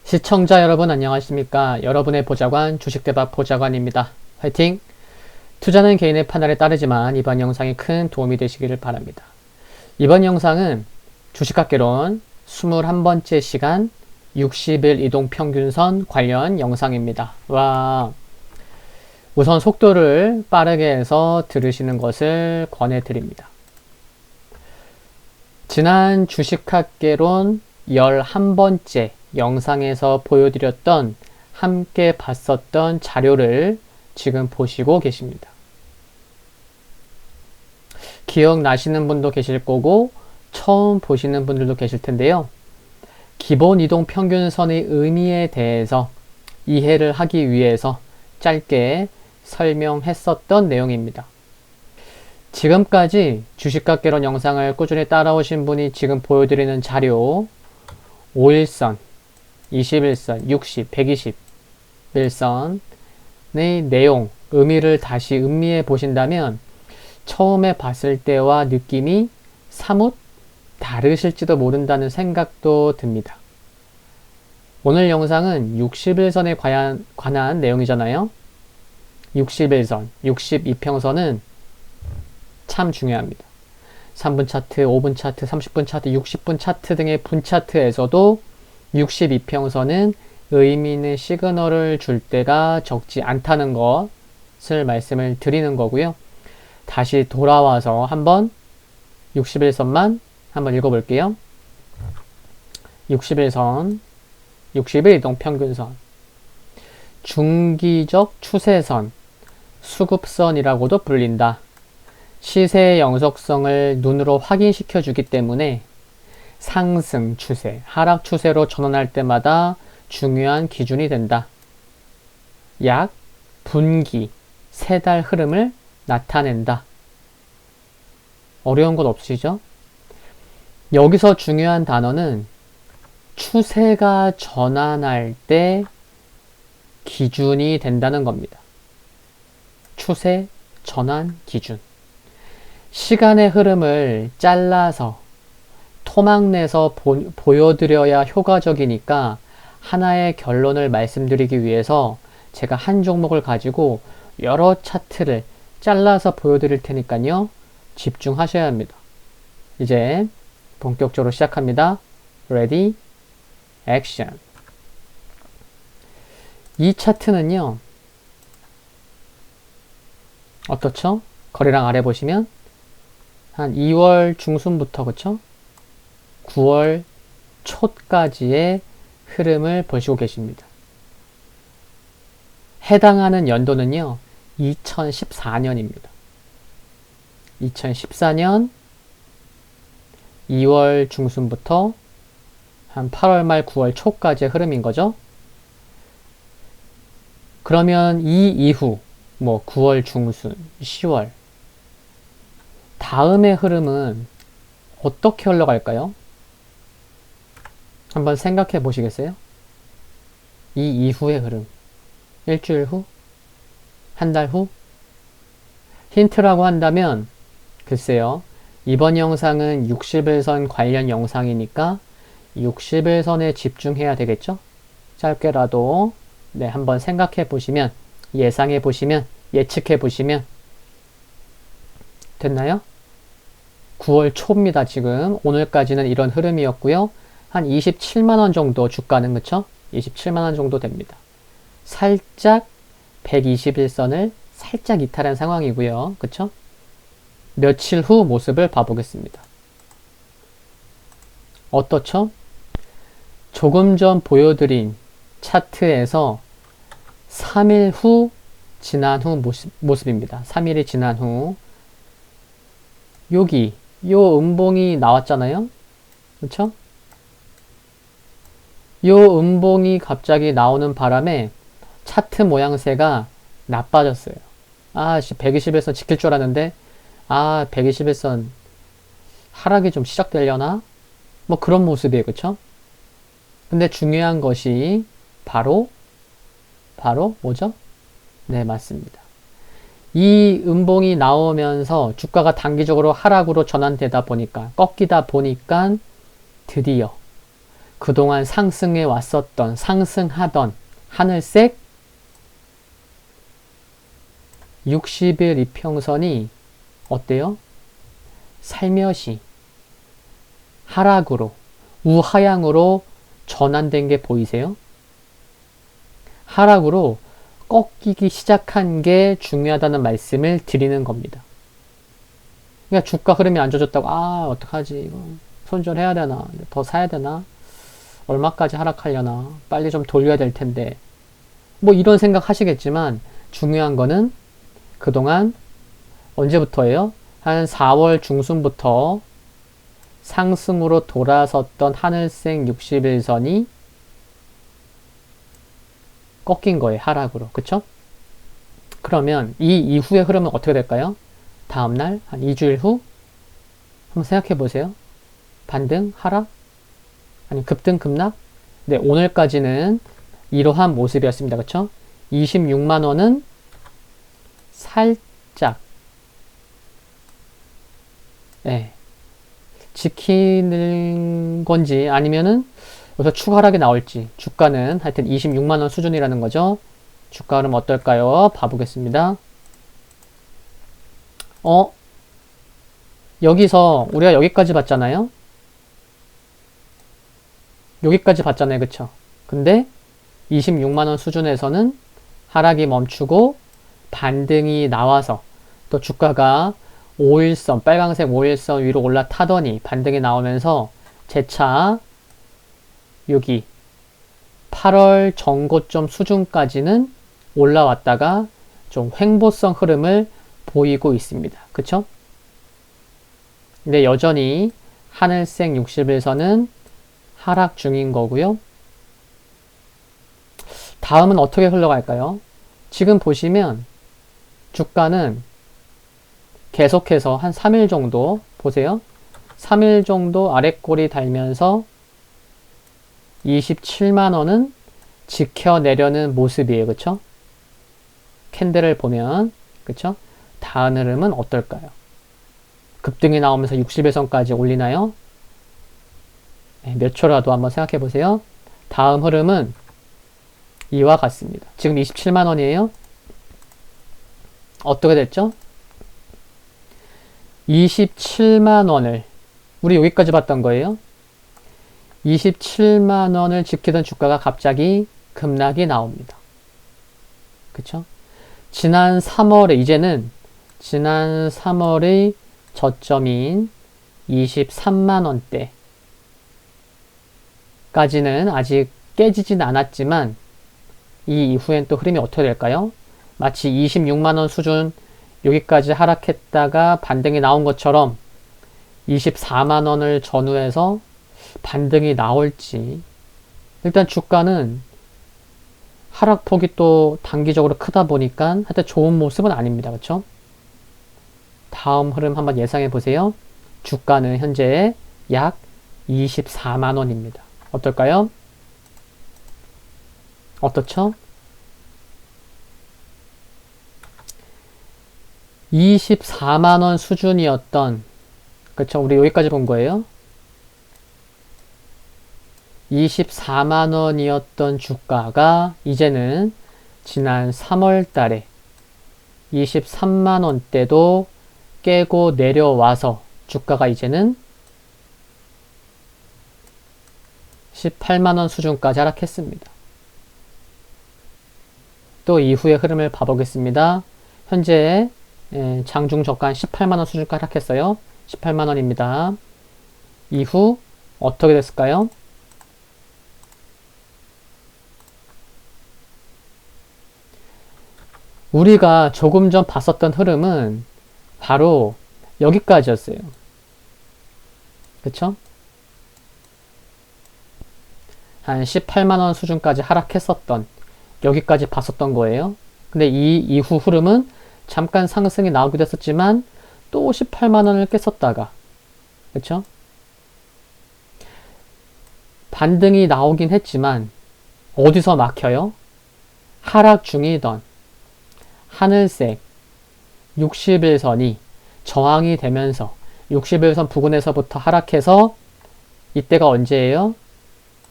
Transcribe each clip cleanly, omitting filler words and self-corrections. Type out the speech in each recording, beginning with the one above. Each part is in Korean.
시청자 여러분 안녕하십니까? 여러분의 보좌관 주식대박 보좌관입니다. 화이팅! 투자는 개인의 판단에 따르지만 이번 영상이 큰 도움이 되시기를 바랍니다. 이번 영상은 주식학개론 21번째 시간 60일 이동평균선 관련 영상입니다. 와, 우선 속도를 빠르게 해서 들으시는 것을 권해드립니다. 지난 주식학개론 11번째 영상에서 보여드렸던 함께 봤었던 자료를 지금 보시고 계십니다. 기억나시는 분도 계실 거고 처음 보시는 분들도 계실 텐데요. 기본 이동 평균선의 의미에 대해서 이해를 하기 위해서 짧게 설명했었던 내용입니다. 지금까지 주식학개론 영상을 꾸준히 따라오신 분이 지금 보여드리는 자료 5일선, 21선, 60, 120일선의 내용, 의미를 다시 음미해 보신다면 처음에 봤을 때와 느낌이 사뭇 다르실지도 모른다는 생각도 듭니다. 오늘 영상은 60일선에 관한 내용이잖아요. 60일선, 62평선은 참 중요합니다. 3분 차트, 5분 차트, 30분 차트, 60분 차트 등의 분 차트에서도 62평선은 의미 있는 시그널을 줄 때가 적지 않다는 것을 말씀을 드리는 거고요. 다시 돌아와서 한번 61선만 한번 읽어볼게요. 61선, 60일 이동평균선, 중기적 추세선, 수급선이라고도 불린다. 시세의 영속성을 눈으로 확인시켜 주기 때문에 상승 추세, 하락 추세로 전환할 때마다 중요한 기준이 된다. 약 분기, 3달 흐름을 나타낸다. 어려운 것 없으시죠? 여기서 중요한 단어는 추세가 전환할 때 기준이 된다는 겁니다. 추세 전환 기준. 시간의 흐름을 잘라서 토막내서 보여드려야 효과적이니까 하나의 결론을 말씀드리기 위해서 제가 한 종목을 가지고 여러 차트를 잘라서 보여드릴 테니까요. 집중하셔야 합니다. 이제 본격적으로 시작합니다. Ready, Action. 이 차트는요. 어떻죠? 거래량 아래 보시면 한 2월 중순부터 그쵸? 9월 초까지의 흐름을 보시고 계십니다. 해당하는 연도는요. 2014년입니다. 2014년 2월 중순부터 한 8월 말 9월 초까지의 흐름인 거죠. 그러면 이 이후 뭐 9월 중순, 10월 다음의 흐름은 어떻게 흘러갈까요? 한번 생각해 보시겠어요? 이 이후의 흐름. 일주일 후? 한 달 후? 힌트라고 한다면 글쎄요. 이번 영상은 60일선 관련 영상이니까 60일선에 집중해야 되겠죠? 짧게라도 한번 생각해 보시면 예상해 보시면 예측해 보시면 됐나요? 9월 초입니다. 지금 오늘까지는 이런 흐름이었고요. 한 27만원 정도 주가는 그쵸? 27만원 정도 됩니다. 살짝 121선을 살짝 이탈한 상황이고요. 그쵸? 며칠 후 모습을 봐보겠습니다. 어떻죠? 조금 전 보여드린 차트에서 3일 후 지난 후 모습입니다. 3일이 지난 후 여기 요 음봉이 나왔잖아요. 그쵸? 요 음봉이 갑자기 나오는 바람에 차트 모양새가 나빠졌어요. 121선 지킬 줄 알았는데 121선 하락이 좀 시작되려나? 뭐 그런 모습이에요. 그쵸? 근데 중요한 것이 바로 뭐죠? 네, 맞습니다. 이 음봉이 나오면서 주가가 단기적으로 하락으로 전환되다 보니까 꺾이다 보니까 드디어 그동안 상승해 왔었던, 상승하던 하늘색 60일 이평선이 어때요? 살며시 하락으로, 우하향으로 전환된 게 보이세요? 하락으로 꺾이기 시작한 게 중요하다는 말씀을 드리는 겁니다. 그러니까 주가 흐름이 안 좋아졌다고, 어떡하지, 이거 손절해야 되나, 더 사야 되나, 얼마까지 하락하려나, 빨리 좀 돌려야 될 텐데, 뭐 이런 생각 하시겠지만 중요한 거는 그동안 언제부터예요? 한 4월 중순부터 상승으로 돌아섰던 하늘색 60일선이 꺾인 거예요. 하락으로. 그쵸? 그러면 이 이후의 흐름은 어떻게 될까요? 다음날 한 2주일 후 한번 생각해 보세요. 반등? 하락? 아니 급등? 급락? 네, 오늘까지는 이러한 모습이었습니다. 그쵸? 26만원은 살짝 지키는 건지 아니면은 여기서 추가 하락이 나올지, 주가는 하여튼 26만원 수준이라는 거죠. 주가 흐름 어떨까요? 봐보겠습니다. 여기서 우리가 여기까지 봤잖아요. 여기까지 봤잖아요. 그쵸? 근데 26만원 수준에서는 하락이 멈추고 반등이 나와서 또 주가가 5일선, 빨강색 5일선 위로 올라타더니 반등이 나오면서 재차 여기 8월 전고점 수준까지는 올라왔다가 좀 횡보성 흐름을 보이고 있습니다. 그쵸? 근데 여전히 하늘색 60일선은 하락 중인 거고요. 다음은 어떻게 흘러갈까요? 지금 보시면 주가는 계속해서 한 3일 정도 보세요. 3일 정도 아랫골이 달면서 27만원은 지켜내려는 모습이에요. 그쵸? 캔들을 보면 그쵸? 다음 흐름은 어떨까요? 급등이 나오면서 60일선까지 올리나요? 몇 초라도 한번 생각해 보세요. 다음 흐름은 이와 같습니다. 지금 27만원이에요. 어떻게 됐죠? 27만원을 우리 여기까지 봤던 거예요. 27만원을 지키던 주가가 갑자기 급락이 나옵니다. 그쵸? 지난 3월에 이제는 지난 3월의 저점인 23만원대 까지는 아직 깨지진 않았지만 이 이후엔 또 흐름이 어떻게 될까요? 마치 26만원 수준 여기까지 하락했다가 반등이 나온 것처럼 24만원을 전후해서 반등이 나올지. 일단 주가는 하락폭이 또 단기적으로 크다 보니까 하여튼 좋은 모습은 아닙니다. 그쵸? 다음 흐름 한번 예상해 보세요. 주가는 현재 약 24만원입니다. 어떨까요? 어떻죠? 24만원 수준이었던, 그쵸? 우리 여기까지 본 거예요. 24만원이었던 주가가 이제는 지난 3월 달에 23만원대도 깨고 내려와서 주가가 이제는 18만원 수준까지 하락했습니다. 또 이후의 흐름을 봐보겠습니다. 현재 장중 저가 18만원 수준까지 하락했어요. 18만원입니다. 이후 어떻게 됐을까요? 우리가 조금 전 봤었던 흐름은 바로 여기까지였어요. 그쵸? 한 18만원 수준까지 하락했었던, 여기까지 봤었던 거예요. 근데 이 이후 흐름은 잠깐 상승이 나오기도 했었지만 또 18만원을 깼었다가, 그쵸? 반등이 나오긴 했지만 어디서 막혀요? 하락 중이던 하늘색 60일선이 저항이 되면서 60일선 부근에서부터 하락해서 이때가 언제예요?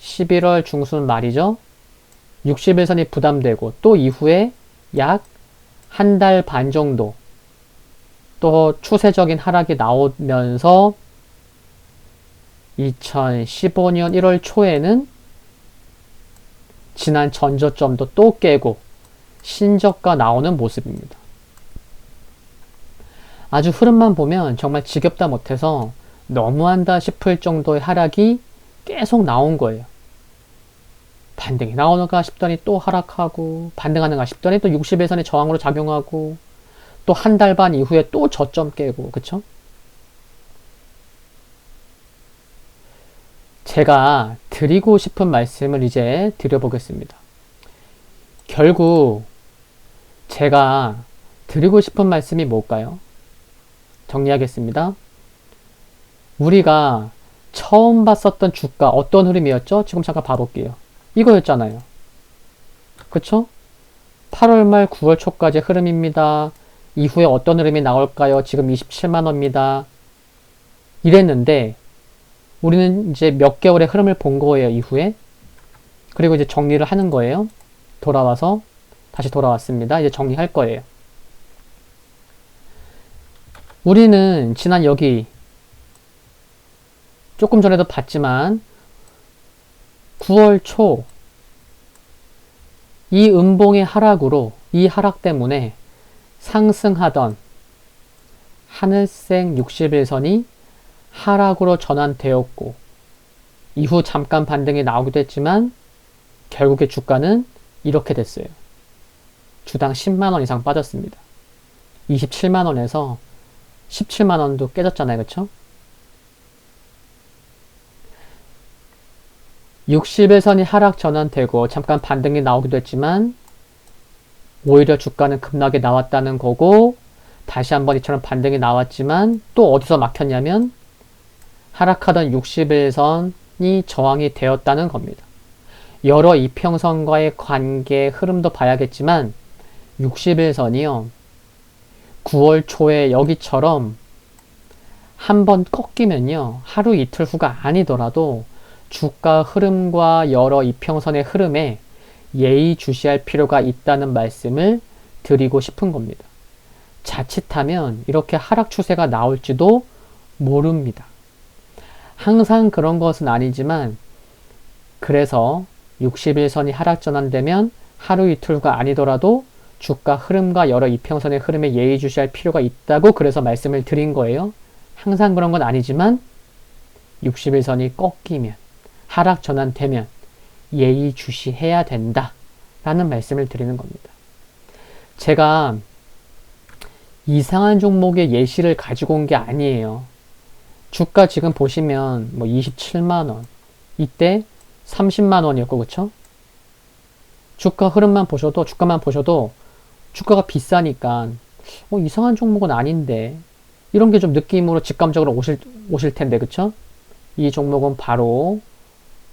11월 중순 말이죠. 60일선이 부담되고 또 이후에 약 한 달 반 정도 또 추세적인 하락이 나오면서 2015년 1월 초에는 지난 전저점도 또 깨고 신저가 나오는 모습입니다. 아주 흐름만 보면 정말 지겹다 못해서 너무한다 싶을 정도의 하락이 계속 나온 거예요. 반등이 나오는가 싶더니 또 하락하고, 반등하는가 싶더니 또 60일선의 저항으로 작용하고, 또 한 달 반 이후에 또 저점 깨고, 그쵸? 제가 드리고 싶은 말씀을 이제 드려보겠습니다. 결국 제가 드리고 싶은 말씀이 뭘까요? 정리하겠습니다. 우리가 처음 봤었던 주가 어떤 흐름이었죠? 지금 잠깐 봐볼게요. 이거였잖아요. 그쵸? 8월 말 9월 초까지 흐름입니다. 이후에 어떤 흐름이 나올까요? 지금 27만원입니다. 이랬는데 우리는 이제 몇 개월의 흐름을 본 거예요, 이후에. 그리고 이제 정리를 하는 거예요. 돌아와서 다시 돌아왔습니다. 이제 정리할 거예요. 우리는 지난 여기 조금 전에도 봤지만 9월 초 이 음봉의 하락으로, 이 하락 때문에 상승하던 하늘색 60일선이 하락으로 전환되었고 이후 잠깐 반등이 나오기도 했지만 결국에 주가는 이렇게 됐어요. 주당 10만원 이상 빠졌습니다. 27만원에서 17만원도 깨졌잖아요. 그쵸? 60일선이 하락 전환되고 잠깐 반등이 나오기도 했지만 오히려 주가는 급락이 나왔다는 거고, 다시 한번 이처럼 반등이 나왔지만 또 어디서 막혔냐면 하락하던 60일선이 저항이 되었다는 겁니다. 여러 이평선과의 관계 흐름도 봐야겠지만 60일선이요. 9월 초에 여기처럼 한번 꺾이면요. 하루 이틀 후가 아니더라도 주가 흐름과 여러 이평선의 흐름에 예의주시할 필요가 있다는 말씀을 드리고 싶은 겁니다. 자칫하면 이렇게 하락 추세가 나올지도 모릅니다. 항상 그런 것은 아니지만 그래서 60일선이 하락 전환되면 하루 이틀 후가 아니더라도 주가 흐름과 여러 이평선의 흐름에 예의주시할 필요가 있다고 그래서 말씀을 드린 거예요. 항상 그런 건 아니지만 60일선이 꺾이면, 하락 전환되면 예의주시해야 된다 라는 말씀을 드리는 겁니다. 제가 이상한 종목의 예시를 가지고 온 게 아니에요. 주가 지금 보시면 뭐 27만원, 이때 30만원이었고, 그쵸? 주가 흐름만 보셔도, 주가만 보셔도 주가가 비싸니까 이상한 종목은 아닌데 이런 게 좀 느낌으로 직감적으로 오실 텐데, 그쵸? 이 종목은 바로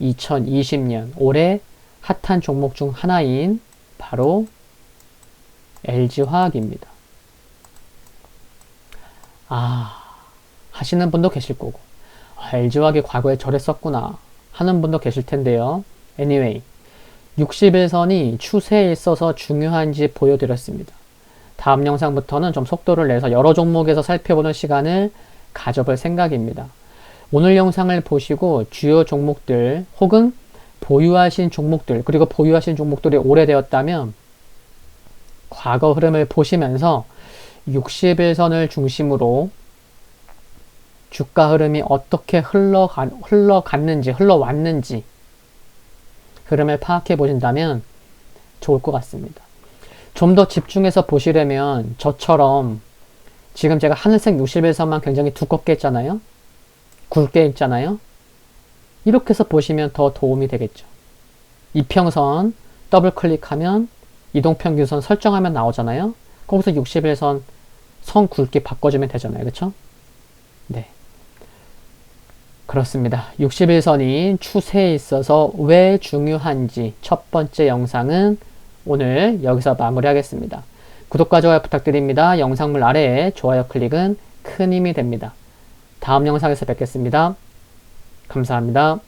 2020년 올해 핫한 종목 중 하나인 바로 LG화학입니다. 하시는 분도 계실 거고, LG화학이 과거에 저랬었구나 하는 분도 계실 텐데요. Anyway, 60일선이 추세에 있어서 중요한지 보여드렸습니다. 다음 영상부터는 좀 속도를 내서 여러 종목에서 살펴보는 시간을 가져볼 생각입니다. 오늘 영상을 보시고 주요 종목들 혹은 보유하신 종목들, 그리고 보유하신 종목들이 오래되었다면 과거 흐름을 보시면서 60일선을 중심으로 주가 흐름이 어떻게 흘러갔는지, 흘러왔는지 흐름을 파악해 보신다면 좋을 것 같습니다. 좀 더 집중해서 보시려면 저처럼 지금 제가 하늘색 60일선만 굉장히 두껍게 했잖아요. 굵게 했잖아요. 이렇게 해서 보시면 더 도움이 되겠죠. 이평선 더블 클릭하면 이동평균선 설정하면 나오잖아요. 거기서 60일선 선 굵게 바꿔주면 되잖아요. 그쵸? 네. 그렇습니다. 60일선이 추세에 있어서 왜 중요한지 첫 번째 영상은 오늘 여기서 마무리하겠습니다. 구독과 좋아요 부탁드립니다. 영상물 아래에 좋아요 클릭은 큰 힘이 됩니다. 다음 영상에서 뵙겠습니다. 감사합니다.